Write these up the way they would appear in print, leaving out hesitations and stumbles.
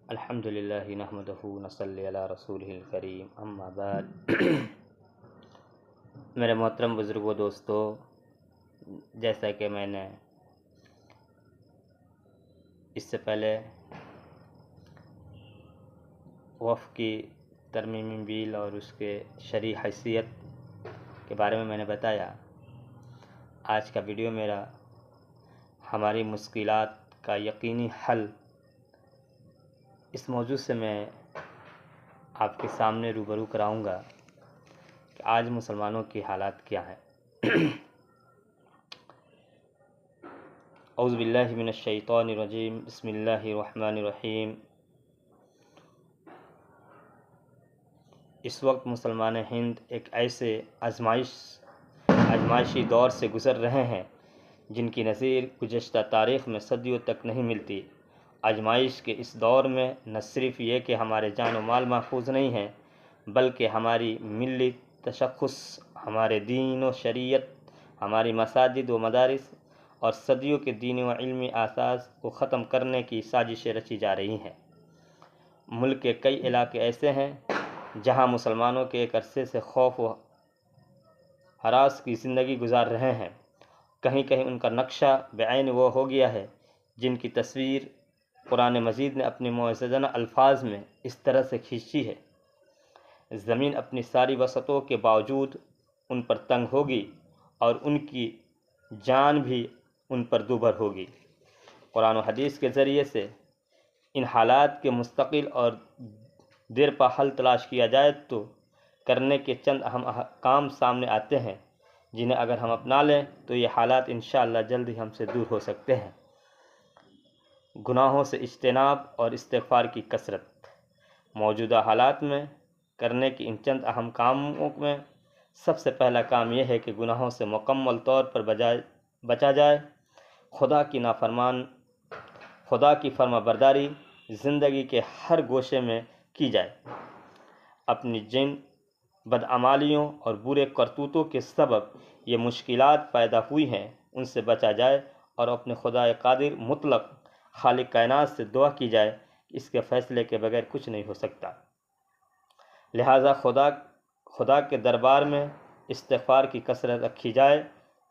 الحمدللہ نحمدہ نصلی علی رسولہ الکریم اما بعد میرے محترم بزرگوں دوستو، جیسا کہ میں نے اس سے پہلے وقف کی ترمیمی بیل اور اس کے شرعی حیثیت کے بارے میں نے بتایا، آج کا ویڈیو میرا ہماری مشکلات کا یقینی حل، اس موضوع سے میں آپ کے سامنے روبرو کراؤں گا کہ آج مسلمانوں کی حالات کیا ہیں۔ اعوذ باللہ من الشیطان الرجیم، بسم اللہ الرحمن الرحیم۔ اس وقت مسلمان ہند ایک ایسے آزمائشی دور سے گزر رہے ہیں جن کی نظیر گزشتہ تاریخ میں صدیوں تک نہیں ملتی۔ آزمائش کے اس دور میں نہ صرف یہ کہ ہمارے جان و مال محفوظ نہیں ہیں، بلکہ ہماری ملی تشخص، ہمارے دین و شریعت، ہماری مساجد و مدارس اور صدیوں کے دینی و علمی اساس کو ختم کرنے کی سازشیں رچی جا رہی ہیں۔ ملک کے کئی علاقے ایسے ہیں جہاں مسلمانوں کے ایک عرصے سے خوف و ہراس کی زندگی گزار رہے ہیں۔ کہیں کہیں ان کا نقشہ بعین وہ ہو گیا ہے جن کی تصویر قرآن مجید نے اپنی معززانہ الفاظ میں اس طرح سے کھینچی ہے: زمین اپنی ساری وسعتوں کے باوجود ان پر تنگ ہوگی اور ان کی جان بھی ان پر دوبھر ہوگی۔ قرآن و حدیث کے ذریعے سے ان حالات کے مستقل اور دیرپا حل تلاش کیا جائے تو کرنے کے چند اہم کام سامنے آتے ہیں جنہیں اگر ہم اپنا لیں تو یہ حالات انشاءاللہ جلد ہی ہم سے دور ہو سکتے ہیں۔ گناہوں سے اجتناب اور استغفار کی کثرت۔ موجودہ حالات میں کرنے کی ان چند اہم کاموں میں سب سے پہلا کام یہ ہے کہ گناہوں سے مکمل طور پر بچا جائے۔ خدا کی فرما برداری زندگی کے ہر گوشے میں کی جائے۔ اپنی جن بدعمالیوں اور برے کرتوتوں کے سبب یہ مشکلات پیدا ہوئی ہیں ان سے بچا جائے اور اپنے خدا قادر مطلق خالق کائنات سے دعا کی جائے کہ اس کے فیصلے کے بغیر کچھ نہیں ہو سکتا۔ لہٰذا خدا کے دربار میں استغفار کی کثرت رکھی جائے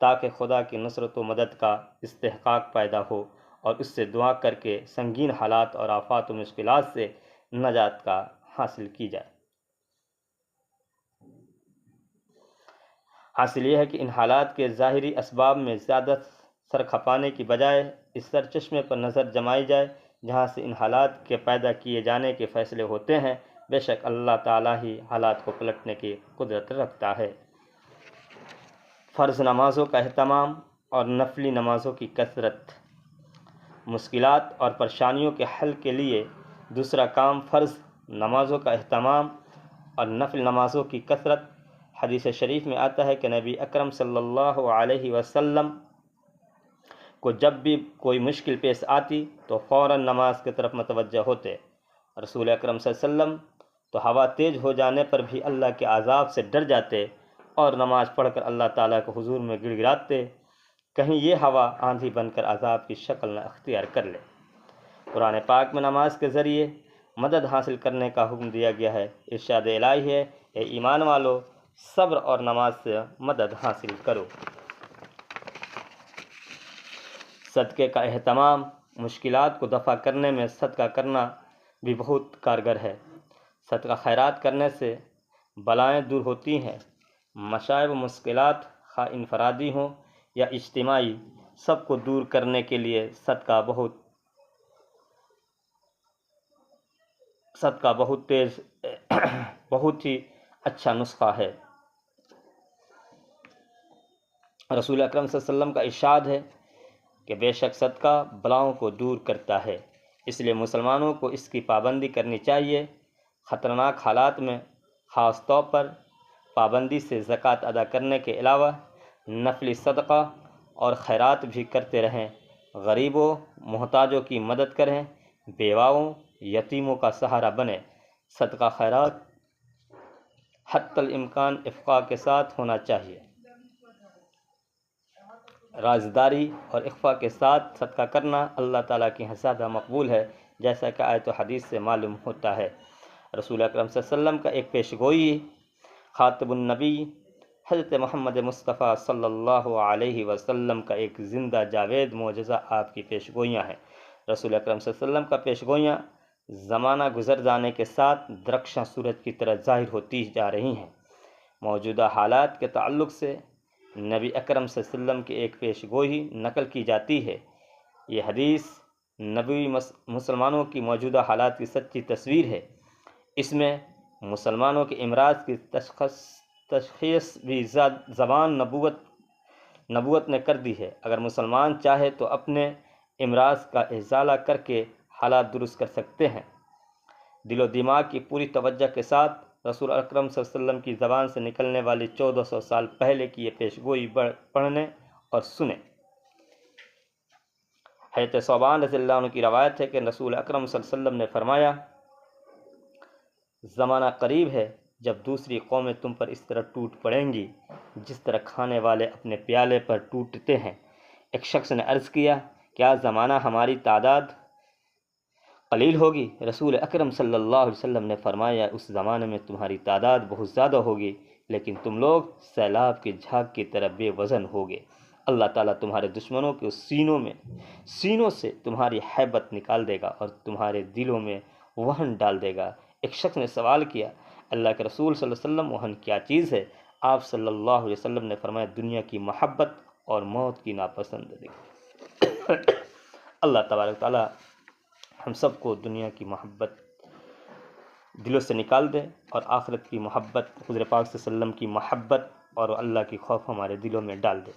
تاکہ خدا کی نصرت و مدد کا استحقاق پیدا ہو اور اس سے دعا کر کے سنگین حالات اور آفات و مشکلات سے نجات کا حاصل کی جائے۔ حاصل یہ ہے کہ ان حالات کے ظاہری اسباب میں زیادہ سر کھپانے کی بجائے اس سرچشمے پر نظر جمائی جائے جہاں سے ان حالات کے پیدا کیے جانے کے فیصلے ہوتے ہیں۔ بے شک اللہ تعالیٰ ہی حالات کو پلٹنے کی قدرت رکھتا ہے۔ فرض نمازوں کا اہتمام اور نفلی نمازوں کی کثرت۔ مشکلات اور پریشانیوں کے حل کے لیے دوسرا کام فرض نمازوں کا اہتمام اور نفل نمازوں کی کثرت۔ حدیث شریف میں آتا ہے کہ نبی اکرم صلی اللہ علیہ وسلم کو جب بھی کوئی مشکل پیش آتی تو فوراً نماز کی طرف متوجہ ہوتے۔ رسول اکرم صلی اللہ علیہ وسلم تو ہوا تیز ہو جانے پر بھی اللہ کے عذاب سے ڈر جاتے اور نماز پڑھ کر اللہ تعالیٰ کے حضور میں گڑ گڑاتے، کہیں یہ ہوا آندھی بن کر عذاب کی شکل نہ اختیار کر لے۔ قرآن پاک میں نماز کے ذریعے مدد حاصل کرنے کا حکم دیا گیا ہے۔ ارشاد الہی ہے: اے ایمان والو، صبر اور نماز سے مدد حاصل کرو۔ صدقے کا اہتمام۔ مشکلات کو دفع کرنے میں صدقہ کرنا بھی بہت کارگر ہے۔ صدقہ خیرات کرنے سے بلائیں دور ہوتی ہیں۔ مصائب و مشکلات خواہ انفرادی ہوں یا اجتماعی، سب کو دور کرنے کے لیے صدقہ بہت ہی اچھا نسخہ ہے۔ رسول اکرم صلی اللہ علیہ وسلم کا ارشاد ہے کہ بے شک صدقہ بلاؤں کو دور کرتا ہے، اس لیے مسلمانوں کو اس کی پابندی کرنی چاہیے۔ خطرناک حالات میں خاص طور پر پابندی سے زکوٰۃ ادا کرنے کے علاوہ نفلی صدقہ اور خیرات بھی کرتے رہیں۔ غریبوں محتاجوں کی مدد کریں، بیواؤں یتیموں کا سہارا بنیں۔ صدقہ خیرات حتی الامکان افقاء کے ساتھ ہونا چاہیے۔ رازداری اور اخفاء کے ساتھ صدقہ کرنا اللہ تعالیٰ کے یہاں زیادہ مقبول ہے، جیسا کہ آیت و حدیث سے معلوم ہوتا ہے۔ رسول اکرم صلی اللہ علیہ وسلم کا ایک پیش گوئی خاتم النبی حضرت محمد مصطفیٰ صلی اللہ علیہ وسلم کا ایک زندہ جاوید معجزہ آپ کی پیش گوئیاں ہیں۔ رسول اکرم صلی اللہ علیہ وسلم کا پیش گوئیاں زمانہ گزر جانے کے ساتھ درخشاں سورج کی طرح ظاہر ہوتی جا رہی ہیں۔ موجودہ حالات کے تعلق سے نبی اکرم صلی اللہ علیہ وسلم کی ایک پیش گوئی نقل کی جاتی ہے۔ یہ حدیث نبوی مسلمانوں کی موجودہ حالات کی سچی تصویر ہے۔ اس میں مسلمانوں کے امراض کی تشخیص بھی زبان نبوت نے کر دی ہے۔ اگر مسلمان چاہے تو اپنے امراض کا ازالہ کر کے حالات درست کر سکتے ہیں۔ دل و دماغ کی پوری توجہ کے ساتھ رسول اکرم صلی اللہ علیہ وسلم کی زبان سے نکلنے والی 1400 سال پہلے کی یہ پیش گوئی پڑھنے اور سنیں۔ حضرت ثوبان رضی اللہ عنہ کی روایت ہے کہ رسول اکرم صلی اللہ علیہ وسلم نے فرمایا، زمانہ قریب ہے جب دوسری قومیں تم پر اس طرح ٹوٹ پڑیں گی جس طرح کھانے والے اپنے پیالے پر ٹوٹتے ہیں۔ ایک شخص نے عرض کیا، کیا زمانہ ہماری تعداد قلیل ہوگی؟ رسول اکرم صلی اللہ علیہ وسلم نے فرمایا، اس زمانے میں تمہاری تعداد بہت زیادہ ہوگی لیکن تم لوگ سیلاب کی جھاگ کی طرح بے وزن ہوگے۔ اللہ تعالیٰ تمہارے دشمنوں کے سینوں سے تمہاری ہیبت نکال دے گا اور تمہارے دلوں میں وہن ڈال دے گا۔ ایک شخص نے سوال کیا، اللہ کے رسول صلی اللہ علیہ وسلم وہن کیا چیز ہے؟ آپ صلی اللہ علیہ وسلم نے فرمایا، دنیا کی محبت اور موت کی ناپسندیدگی۔ اللہ تبارک تعالیٰ ہم سب کو دنیا کی محبت دلوں سے نکال دے اور آخرت کی محبت، حضور پاک صلی اللہ علیہ وسلم کی محبت اور اللہ کی خوف ہمارے دلوں میں ڈال دے۔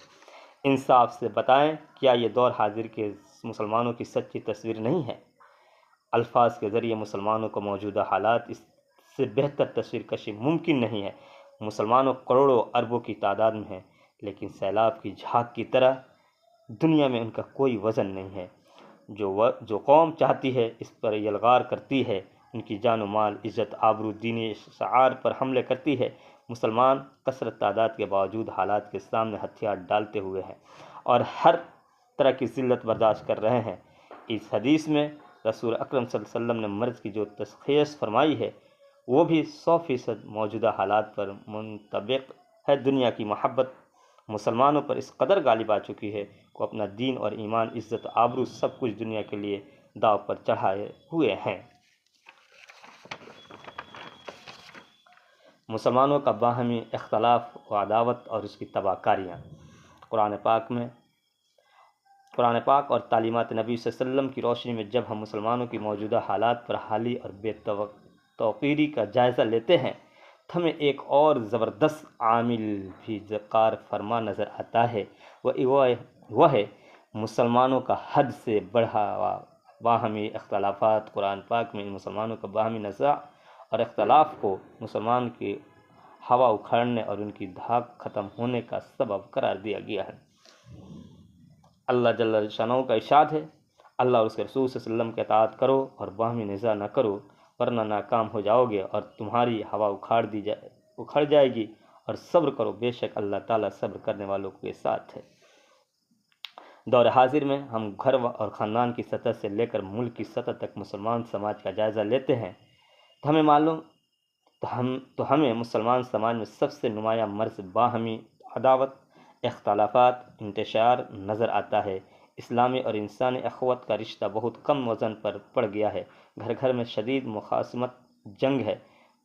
انصاف سے بتائیں، کیا یہ دور حاضر کے مسلمانوں کی سچی تصویر نہیں ہے؟ الفاظ کے ذریعے مسلمانوں کو موجودہ حالات اس سے بہتر تصویر کشی ممکن نہیں ہے۔ مسلمانوں کروڑوں اربوں کی تعداد میں ہیں لیکن سیلاب کی جھاگ کی طرح دنیا میں ان کا کوئی وزن نہیں ہے۔ جو قوم چاہتی ہے اس پر یلغار کرتی ہے، ان کی جان و مال، عزت، آبرو، دینی شعار پر حملے کرتی ہے۔ مسلمان کثرت تعداد کے باوجود حالات کے سامنے ہتھیار ڈالتے ہوئے ہیں اور ہر طرح کی ذلت برداشت کر رہے ہیں۔ اس حدیث میں رسول اکرم صلی اللہ علیہ وسلم نے مرض کی جو تشخیص فرمائی ہے وہ بھی 100% موجودہ حالات پر منطبق ہے۔ دنیا کی محبت مسلمانوں پر اس قدر غالب آ چکی ہے کہ اپنا دین اور ایمان، عزت، آبرو سب کچھ دنیا کے لیے داؤ پر چڑھائے ہوئے ہیں۔ مسلمانوں کا باہمی اختلاف و عداوت اور اس کی تباہ کاریاں۔ قرآن پاک اور تعلیمات نبی صلی اللہ علیہ وسلم کی روشنی میں جب ہم مسلمانوں کی موجودہ حالات پر حالی اور بے توقیری کا جائزہ لیتے ہیں تو ہمیں ایک اور زبردست عامل بھی ذکر فرما نظر آتا ہے، وہ ہے مسلمانوں کا حد سے بڑھا ہوا باہمی اختلافات۔ قرآن پاک میں مسلمانوں کا باہمی نزاع اور اختلاف کو مسلمان کی ہوا اکھاڑنے اور ان کی دھاک ختم ہونے کا سبب قرار دیا گیا ہے۔ اللہ جل شانہ کا ارشاد ہے، اللہ اور اس کے رسول صلی اللہ علیہ وسلم کی اطاعت کرو اور باہمی نزاع نہ کرو ورنہ ناکام ہو جاؤ گے اور تمہاری ہوا اکھڑ جائے گی، اور صبر کرو، بے شک اللہ تعالیٰ صبر کرنے والوں کے ساتھ ہے۔ دور حاضر میں ہم گھر اور خاندان کی سطح سے لے کر ملک کی سطح تک مسلمان سماج کا جائزہ لیتے ہیں تو ہمیں مسلمان سماج میں سب سے نمایاں مرض باہمی عداوت، اختلافات، انتشار نظر آتا ہے۔ اسلامی اور انسانی اخوت کا رشتہ بہت کم وزن پر پڑ گیا ہے۔ گھر گھر میں شدید مخاصمت، جنگ ہے،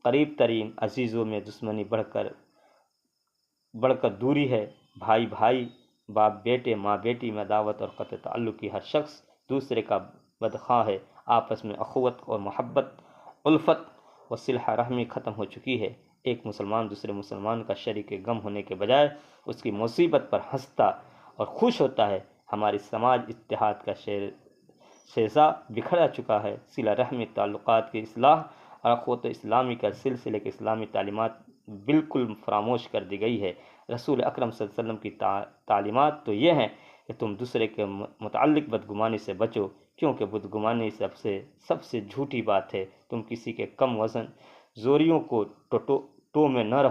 قریب ترین عزیزوں میں دشمنی بڑھ کر دوری ہے، بھائی بھائی، باپ بیٹے، ماں بیٹی میں عداوت اور قطع تعلق کی، ہر شخص دوسرے کا بدخواہ ہے، آپس میں اخوت اور محبت، الفت و صلہ رحمی ختم ہو چکی ہے۔ ایک مسلمان دوسرے مسلمان کا شریک غم ہونے کے بجائے اس کی مصیبت پر ہنستا اور خوش ہوتا ہے۔ ہماری سماج اتحاد کا شیزہ بکھرا چکا ہے۔ صلہ رحمی، تعلقات کی اصلاح اور اخوت اسلامی کا سلسلے کی اسلامی تعلیمات بالکل فراموش کر دی گئی ہے۔ رسول اکرم صلی اللہ علیہ وسلم کی تعلیمات تو یہ ہیں کہ تم دوسرے کے متعلق بدگمانی سے بچو، کیونکہ بدگمانی سب سے جھوٹی بات ہے۔ تم کسی کے کم وزن زوریوں کو ٹو میں نہ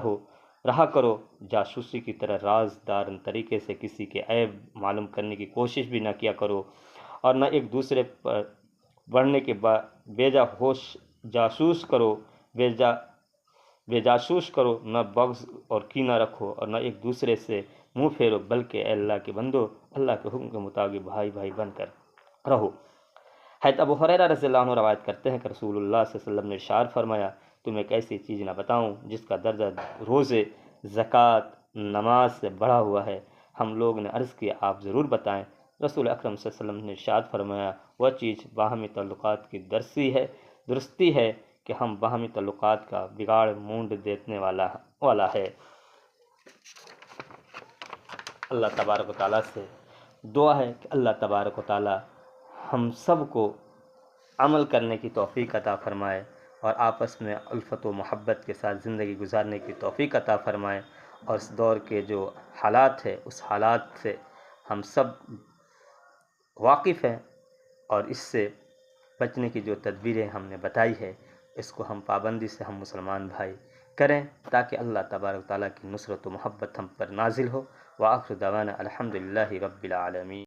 رہا کرو، جاسوسی کی طرح رازدار طریقے سے کسی کے عیب معلوم کرنے کی کوشش بھی نہ کیا کرو، اور نہ ایک دوسرے پر بڑھنے کے بعد بے جاسوس کرو، نہ بغض اور کینہ رکھو اور نہ ایک دوسرے سے منہ پھیرو، بلکہ اے اللہ کے بندو اللہ کے حکم کے مطابق بھائی بھائی بن کر رہو۔ حضرت ابو ہریرہ رضی اللہ عنہ روایت کرتے ہیں کہ رسول اللہ صلی اللہ علیہ وسلم نے ارشاد فرمایا، تمہیں ایک ایسی چیز نہ بتاؤں جس کا درجہ روزے، زکوٰۃ، نماز سے بڑھا ہوا ہے؟ ہم لوگ نے عرض کیا آپ ضرور بتائیں۔ رسول اکرم صلی اللہ علیہ وسلم نے ارشاد فرمایا، وہ چیز باہمی تعلقات کی درستی ہے کہ ہم باہمی تعلقات کا بگاڑ مونڈ دینے والا ہے۔ اللہ تبارک و تعالیٰ سے دعا ہے کہ اللہ تبارک و تعالیٰ ہم سب کو عمل کرنے کی توفیق عطا فرمائے اور آپس میں الفت و محبت کے ساتھ زندگی گزارنے کی توفیق عطا فرمائے، اور اس دور کے جو حالات ہے اس حالات سے ہم سب واقف ہیں، اور اس سے بچنے کی جو تدبیریں ہم نے بتائی ہے اس کو ہم پابندی سے ہم مسلمان بھائی کریں، تاکہ اللہ تبارک و تعالیٰ کی نصرت و محبت ہم پر نازل ہو۔ وآخر دعوانا الحمدللہ رب العالمین۔